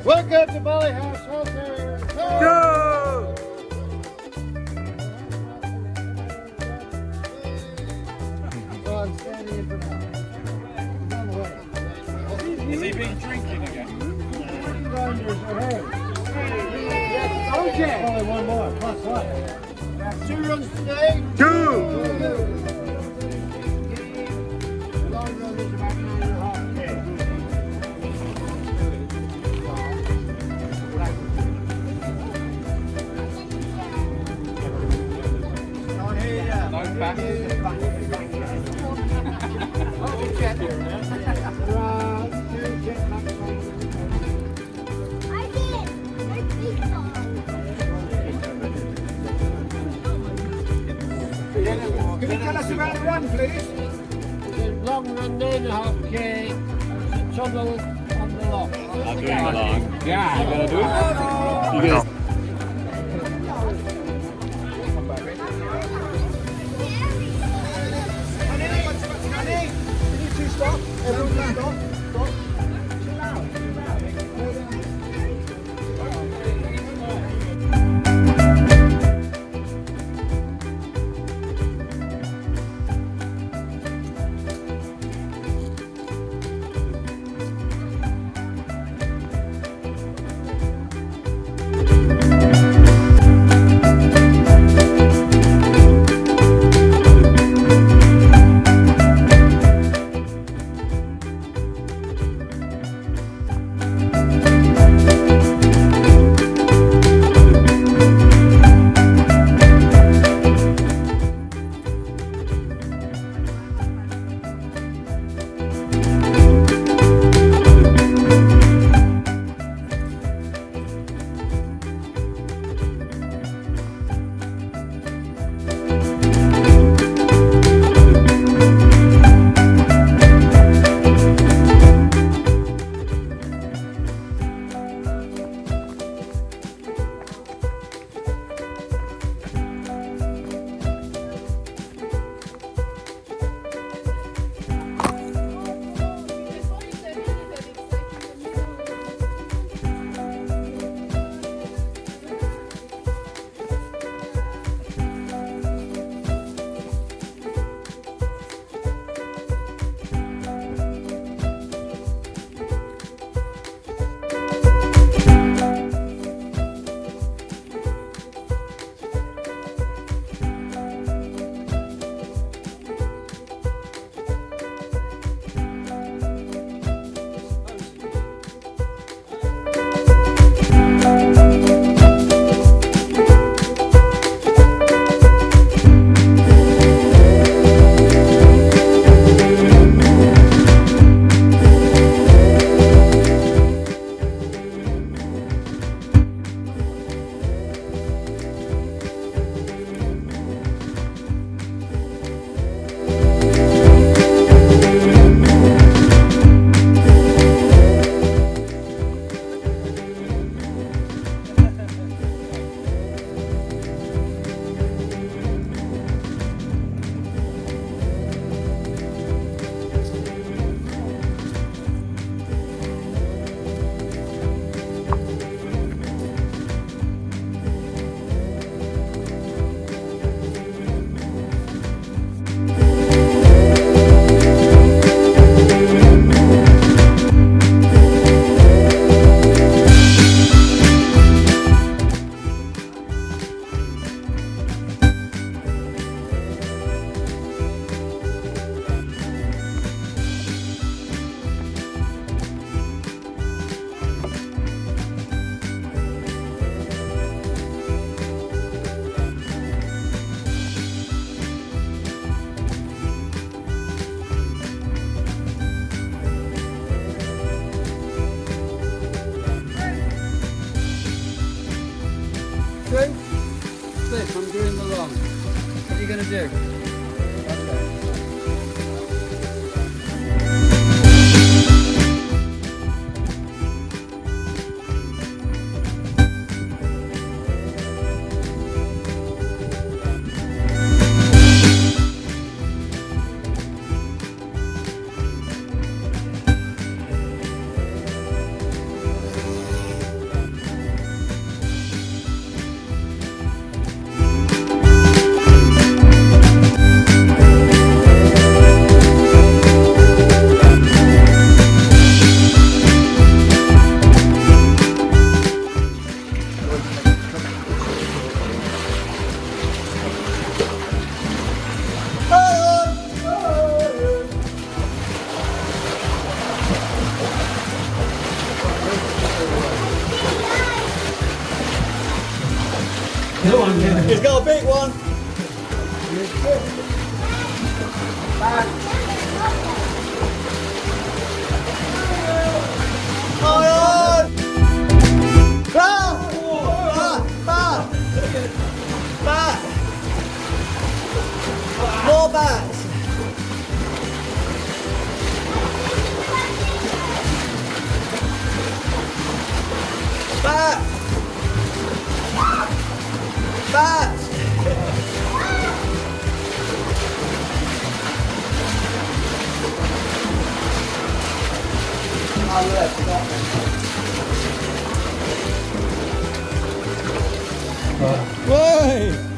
Welcome to Bali Hash House Harriers. Go! So I'm standing in front of on the way. Is he been drinking again? Grinders are Hares. Gojek. Only one more. Plus what? That's 2 runs today. 2! Long run is about 9.5K. No back. Can you tell us about the run, please? The long run 9.5K. Tunnel on the lock. I'm doing along. Yeah, you gotta do it. You gotta. Stop. Everyone stop. Stop. Chill out. Cliff, I'm doing the long. What are you going to do? He's got a big one. Oh, bat. More bats. Bat. Bat. Woi.